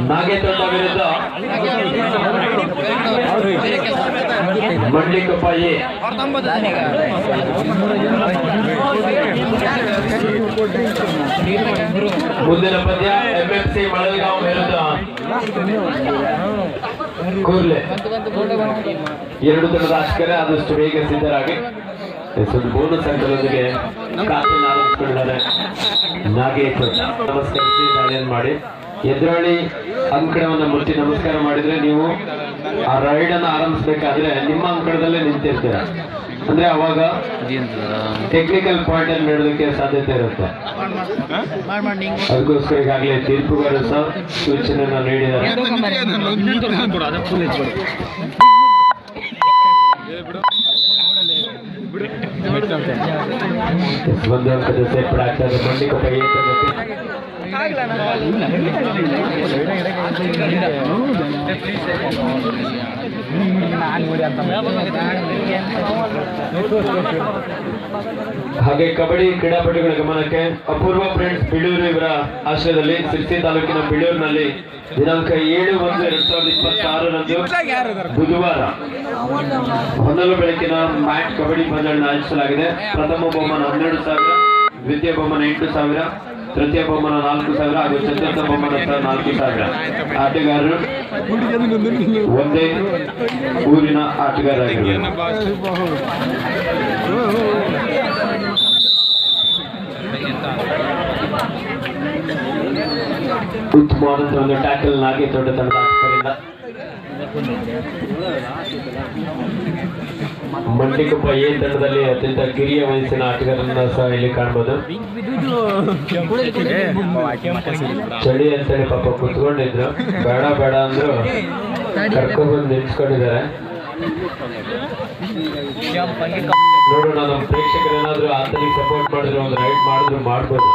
ನಾಗೇತೋಟ ವಿರುದ್ಧ ಮಂಡ್ಲಿಕೊಪ್ಪ ಎ. ಮುಂದಿನ ಪಂದ್ಯ ಎಂಎಫ್ಸಿ ಮಳಲ್ಗಾಂವ್ ವಿರುದ್ಧ ಕೂರ್ಲೆ. ಎರಡು ತಂಡದ ಆಟಗಾರ ಆದಷ್ಟು ಬೇಗ ಸಿದ್ಧರಾಗಿ ಒಂದು ಬೋನಸ್ ಅಂಕದೊಂದಿಗೆ ಖಾತೆಯನ್ನು ಆರಂಭಿಸಿಕೊಂಡಿದ್ದಾರೆ. ನಾಗೇತೋಟ ನಮಸ್ಕರಿಸಿ ದಾಳಿಯನ್ನು ಮಾಡಿ ಎದುರಾಳಿ ಅಂಕಣವನ್ನು ಮುಟ್ಟಿ ನಮಸ್ಕಾರ ಮಾಡಿದ್ರೆ ನೀವು ಆ ರೈಡ್ ಅನ್ನು ಆರಂಭಿಸಬೇಕಾದ್ರೆ ನಿಮ್ಮ ಅಂಕಣದಲ್ಲೇ ನಿಂತಿರ್ತೀರ. ಅಂದ್ರೆ ಅವಾಗ ಟೆಕ್ನಿಕಲ್ ಪಾಯಿಂಟ್ ಅಲ್ಲಿ ನೀಡೋದಕ್ಕೆ ಸಾಧ್ಯತೆ ಇರುತ್ತೆ. ಅದಕ್ಕೋಸ್ಕರ ಈಗಾಗಲೇ ತೀರ್ಪುಗಾರರು ಸಹ ಸೂಚನೆಯನ್ನು ನೀಡಿದ್ದಾರೆ. ಒಂದು ಅಂಕದ ಸೇರ್ಪಡೆ ಆಗ್ತದೆ ಮಂಡ್ಲಿಕೊಪ್ಪ ಎ ತಂಡಕ್ಕೆ. ಹಾಗೆ ಕಬಡ್ಡಿ ಕ್ರೀಡಾಪಟುಗಳ ಗಮನಕ್ಕೆ ಅಪೂರ್ವ ಫ್ರೆಂಡ್ಸ್ ಬಿಳೂರು ಇವರ ಆಶ್ರಯದಲ್ಲಿ ಸಿರ್ಸಿ ತಾಲೂಕಿನ ಬಿಳೂರಿನಲ್ಲಿ ದಿನಾಂಕ 7/1/2026 ಬುಧವಾರ ಹೊನ್ನಲು ಬೆಳಕಿನ ಮ್ಯಾಟ್ ಕಬಡ್ಡಿ ಪಂದ್ಯಗಳನ್ನು ಆಯೋಜಿಸಲಾಗಿದೆ. ಪ್ರಥಮ ಬಹುಮಾನ 12,000, ದ್ವಿತೀಯ ಬಹುಮಾನ 8,000, ತೃತೀಯ ಬಹುಮಾನ 4,000 ಹಾಗೂ ಚತುರ್ಥ ಬಹುಮಾನ 4,000. ಆಟಗಾರರು ಒಂದೇ ಊರಿನ ಆಟಗಾರರಾಗಿದ್ದಾರೆ. ಉತ್ತಮವಾದಂತಹ ಒಂದು ಟ್ಯಾಕಲ್ ನಾಗೇತೋಟ ತಂಡದ ಆಟಗಾರರಿಂದ. ಮಂಡ್ಲಿಕೊಪ್ಪ ಎ ತಂಡದಲ್ಲಿ ಅತ್ಯಂತ ಕಿರಿಯ ವಯಸ್ಸಿನ ಆಟಗಾರರನ್ನ ಸಹ ಇಲ್ಲಿ ಕಾಣಬಹುದು. ಚಳಿ ಅಂತೇಳಿ ಪಾಪ ಕುತ್ಕೊಂಡಿದ್ರು, ಬೇಡ ಬೇಡ ಅಂದ್ರು ಕರ್ಕೊಂಡ್ಬಂದು ನಿಲ್ಸ್ಕೊಂಡಿದ್ದಾರೆ. ನೋಡೋಣ ನಮ್ಮ ಪ್ರೇಕ್ಷಕರು ಏನಾದ್ರು ಆತನಿಗೆ ಸಪೋರ್ಟ್ ಮಾಡಿದ್ರು, ಒಂದು ರೈಡ್ ಮಾಡಿದ್ರು ಮಾಡ್ಬೋದು.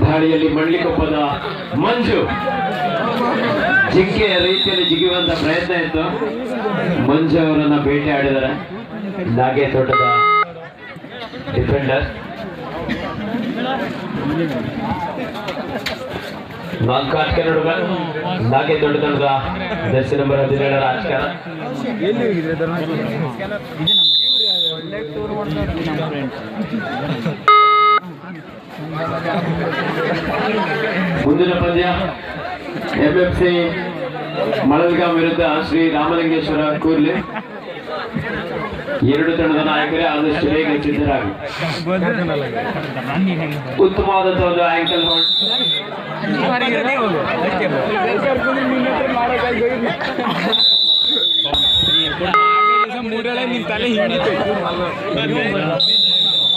ದಾಳಿಯಲ್ಲಿ ಮಂಡ್ಲಿಕೊಪ್ಪದ ಮಂಜು ಜಿಂಕೆಯ ರೀತಿಯಲ್ಲಿ ಜಿಗಿಯುವಂತ ಪ್ರಯತ್ನ ಇತ್ತು. ಮಂಜು ಅವರನ್ನ ಭೇಟಿ ಆಡಿದ್ದಾರೆ ನಾಗೇತೋಟದ ಡಿಫೆಂಡರ್. 4 ಆಟಗಾರ ಹುಡುಗ ನಾಗೇತೋಟ ತಂಡದ ಜರ್ಸಿ ನಂಬರ್ 17 ಆಟಗಾರ. ಮುಂದಿನ ಪಂದ್ಯ ಎಂಎಫ್ಸಿ ಮಳಲ್ಗಾಂವ್ ವಿರುದ್ಧ ಶ್ರೀ ರಾಮಲಿಂಗೇಶ್ವರ ಕೂರ್ಲೆ. ಎರಡು ತಂಡದ ನಾಯಕರೇ ಆದಷ್ಟು ಬೇಗ ಸಿದ್ಧರಾಗಿ. ಉತ್ತಮವಾದಂತಹ ಒಂದು ಆಂಕಲ್ ಹೋಲ್ಡ್.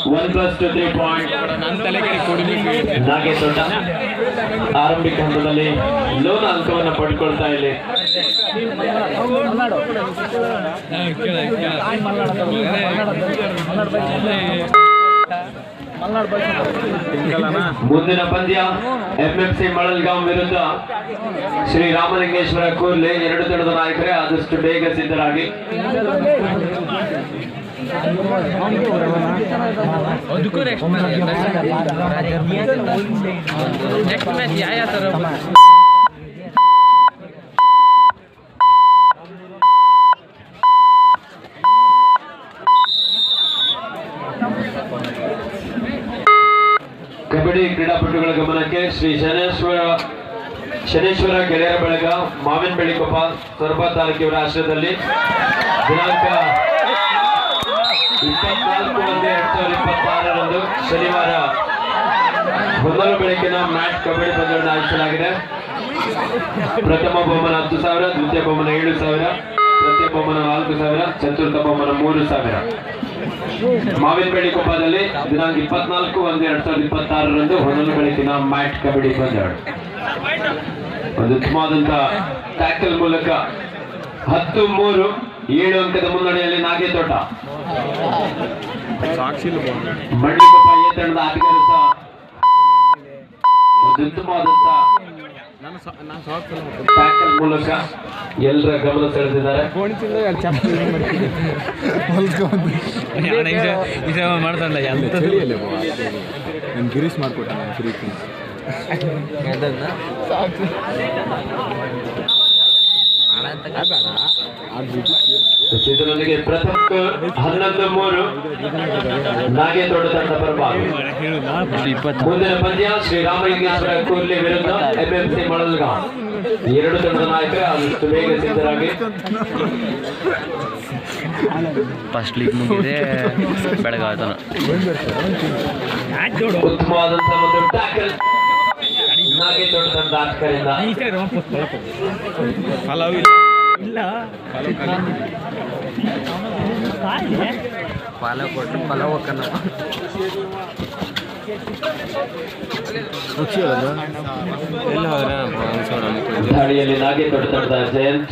+2 3 ಪಾಯಿಂಟ್ ನಾಗೇತೋಟ ಆರಂಭಿಕ ಹಂತದಲ್ಲಿ ಲೋನ ಅಂಕವನ್ನು ಪಡ್ಕೊಳ್ತಾ ಇಲ್ಲಿ. ಮುಂದಿನ ಪಂದ್ಯ ಎಂಎಫ್ಸಿ ಮಳಲ್ಗಾಂವ್ ವಿರುದ್ಧ ಶ್ರೀ ರಾಮಲಿಂಗೇಶ್ವರ ಕೂರ್ಲೆ. ಎರಡು ತಂಡದ ನಾಯಕರೇ ಆದಷ್ಟು ಬೇಗ ಸಿದ್ಧರಾಗಿ. ಕಬಡ್ಡಿ ಕ್ರೀಡಾಪಟುಗಳ ಗಮನಕ್ಕೆ ಶ್ರೀ ಶನೇಶ್ವರ ಗೆಳೆಯರ ಬಳಗ ಮಾವಿನಬೆಳ್ಳಿಕೊಪ್ಪ ಸೊರಬ ತಾಲೂಕಿನ ಆಶ್ರಯದಲ್ಲಿ ದಿನಾಂಕ 24/1/2026 ಶನಿವಾರ ಹೊನ್ನಲು ಬೆಳಕಿನ ಮ್ಯಾಟ್ ಕಬಡ್ಡಿ ಪಂದ್ಯವನ್ನು ಆಯೋಜಿಸಲಾಗಿದೆ. ಪ್ರಥಮ ಬಹುಮಾನ 10,000, ದ್ವಿತೀಯ ಬಹುಮಾನ 7,000, ತೃತೀಯ ಬಹುಮಾನ 4,000, ಚತುರ್ಥ ಬಹುಮಾನ 3,000. ಮಾವಿನಬೆಳ್ಳಿಕೊಪ್ಪದಲ್ಲಿ ದಿನಾಂಕ 24/1/2026 ಹೊನ್ನಲು ಬೆಳಕಿನ ಮ್ಯಾಟ್ ಕಬಡ್ಡಿ ಪಂದ್ಯ. ಒಂದು ಉತ್ತಮವಾದಂತಹ ಟ್ಯಾಕಲ್ ಮೂಲಕ 10-3 7 ಅಂಕದ ಮುನ್ನಡೆಯಲ್ಲಿ ನಾಗೇತೋಟ. ಮಂಡ್ಲಿಕೊಪ್ಪ ಎ ತಂಡದ ಆಟಗಾರರು ಸಹ ಒಂದು ಉತ್ತಮವಾದಂತಹ ಟ್ಯಾಕಲ್ ಮೂಲಕ ಎಲ್ಲರ ಗಮನ ಸೆಳೆದಿದ್ದಾರೆ. ಗಿರೀಶ್ ಮಾಡ್ಕೊಟ್ಟ ಇದರೊಂದಿಗೆ ಪ್ರಥಮ 11-3 ನಾಗೇತೋಟ ತಂಡ ಪರವಾಗಿ. ಮುಂದಿನ ಪಂದ್ಯ ಶ್ರೀರಾಮಲಿಂಗೇಶ್ವರ ಕೂರ್ಲೆ ವಿರುದ್ಧ ಎಂಎಂಸಿ ಮಳಲ್ಗಾಂವ್. ಎರಡು ತಂಡದ ನಾಯಕರು ಆದಷ್ಟು ಬೇಗ ಸಿದ್ಧರಾಗಿ. ಫಸ್ಟ್ ಲೀಗ್ ಮುಗಿದೆ ಬೆಳಗಾವಿ ಉತ್ತಮವಾದಂತಹ ಒಂದು ಟ್ಯಾಕಲ್ ನಾಗೇತೋಟ ತಂಡ ಆಟಗಾರರಿಂದ. ಫಾಲೋ ಕೊಟ್ಟು ಫಾಲೋ ಹೋಗ್ಕನ ದಾಳಿಯಲ್ಲಿ ನಾಗೇತೋಟ ತಂಡದ ಜಯಂತ್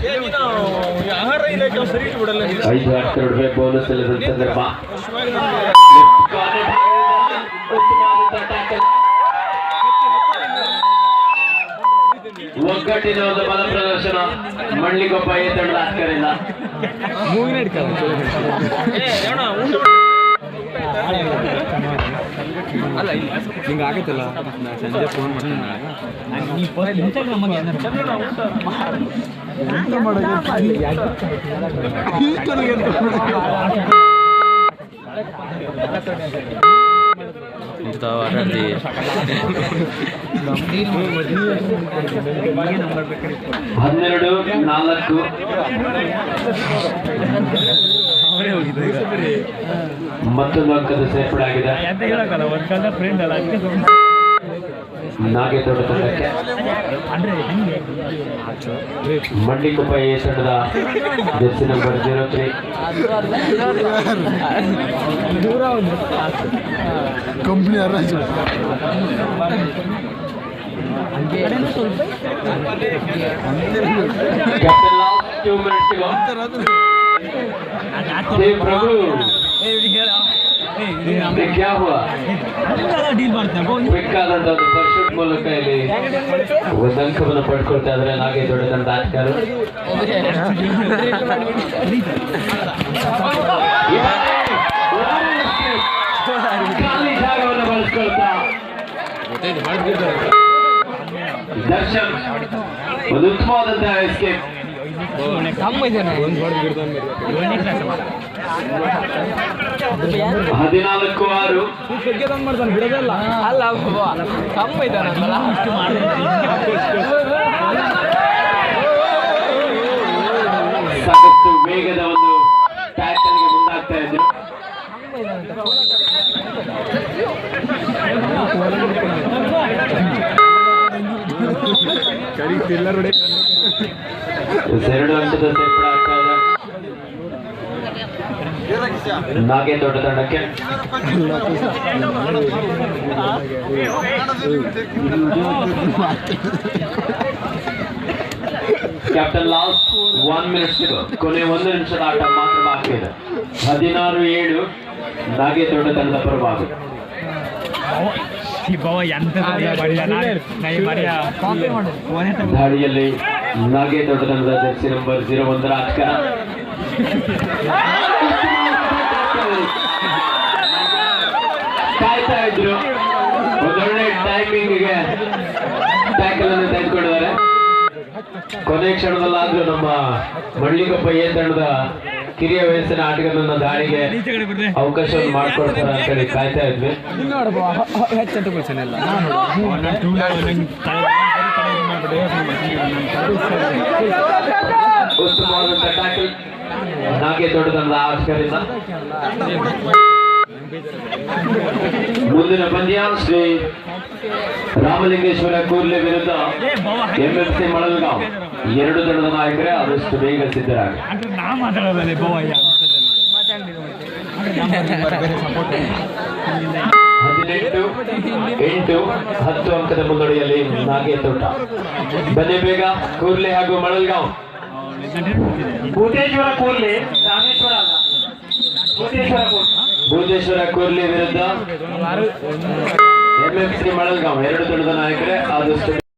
5 ಆಟಗಾರರಿಗೆ ಬೋನಸ್ ಇಲ್ಲದ ಸಂದರ್ಭ. ಉತ್ತಮವಾದಂತಹ ಟ್ಯಾಕಲ್, ಒಗ್ಗಟ್ಟಿನ ಒಂದು ಬಲ ಪ್ರದರ್ಶನ ಮಳ್ಳಿಗೊಬ್ಬ ಎ ತಂಡದ ಆಟಗಾರರಿಂದ. ಹಿಂಗೆ ಆಗತ್ತಲ್ಲ, ಸಂಜೆ ಫೋನ್ ಮಾಡ್ತೀನಿ. ಆಟಾಡಿ 12-4 ಮತ್ತೊಂದು ಅಂಕದ ಸೇರ್ಪಡೆ ಆಗಿದೆ ನಾಗೇತೋಟ ತಂಡಕ್ಕೆ. ಮಳ್ಳಿಕೊಪ್ಪ ಎ ತಂಡದ Jersey number 03 company Captain last 2 minutes to go. Hey प्रभु, ये क्या हुआ? ಬೇಕಾದಂತ ಒಂದು ಪರ್ಶೂಟ್ ಮೂಲಕ ಇಲ್ಲಿ ಒಂದು ಅಂಕವನ್ನು ಪಡ್ಕೊಳ್ತಾ ಇದ್ದಾರೆ ನಾಗೇತೋಟ ತಂಡ ಆಟಗಾರರು. ಖಾಲಿ ಜಾಗವನ್ನು ಬಳಸ್ಕೊಳ್ತಾ ದರ್ಶನ್ ಒಂದು ಉತ್ತಮವಾದಂತಹ ಎಸ್ಕೇಪ್. 14-6 ಸಾಕಷ್ಟು ವೇಗದ ಒಂದು ಟ್ಯಾಕಲ್ಗೆ ಮುಂದಾಗ್ತಾ ಇದ್ರು. ಎರಡು ಅಂಕದ ಸೇರ್ಪಡೆ ಆಗ್ತಾ ಇದೆ ನಾಗೇತೋಟ ತಂಡಕ್ಕೆ. Captain last 1 minute to go. ಕೊನೆ 1 ನಿಮಿಷದ ಆಟ ಮಾತ್ರ ಬಾಕಿ ಇದೆ. 16-7 ನಾಗೇತೋಟ ತಂಡದ ಪರವಾಗಿ. ದಾಳಿಯಲ್ಲಿ ನಾಗೇತೋಟ ತಂಡದ ಜೆರ್ಸಿ ನಂಬರ್ 01 ಆಟಗಾರ ಕಾಯ್ತಾ ಇದ್ರು. ಒಂದೊಳ್ಳೆ ಟೈಮಿಂಗ್ಗೆ ಟ್ಯಾಕಲ್ ಅನ್ನು ತೆಗೆದುಕೊಂಡಿದ್ದಾರೆ. ಕೊನೆ ಕ್ಷಣದಲ್ಲಾದ್ರೂ ನಮ್ಮ ಮಳ್ಳಿಗೊಬ್ಬ ಎ ತಂಡದ ಕಿರಿಯ ವಯಸ್ಸಿನ ಆಟಗಾರನ ದಾಳಿಗೆ ಅವಕಾಶವನ್ನು ಮಾಡಿಕೊಡ್ತಾರೆ ಅಂತ ಹೇಳಿ ಕಾಯ್ತಾ ಇದ್ವಿ. ಉತ್ತಮವಾದಂತಹ ಟ್ಯಾಕಲ್ ನಾಗೇತೋಟ ತಂಡದ ಆಟಗಾರರಿಂದ. ಮುಂದಿನ ಪಂದ್ಯ ಶ್ರೀ ರಾಮಲಿಂಗೇಶ್ವರ ಕೂರ್ಲೆ ವಿರುದ್ಧ ಎಂಎಂಸಿ ಮಳಲ್ಗಾಂವ್. ಎರಡು ತಂಡದ ನಾಯಕರೇ ಆದಷ್ಟು ಬೇಗ ಸಿದ್ಧರಾಗಿ. 18-8 10 ಅಂಕದ ಮುನ್ನಡೆಯಲ್ಲಿ ನಾಗೇತೋಟ. ಬನ್ನಿ ಬೇಗ ಕೂರ್ಲೆ ಹಾಗೂ ಮಳಲ್ಗಾಂವ್. ಭೂತೇಶ್ವರ ಕೂರ್ಲೆ ವಿರುದ್ಧ ಎಂಎಂಸಿ ಮಳಲ್ಗಾಂವ್. ಎರಡು ತಂಡದ ನಾಯಕರೇ ಆದಷ್ಟು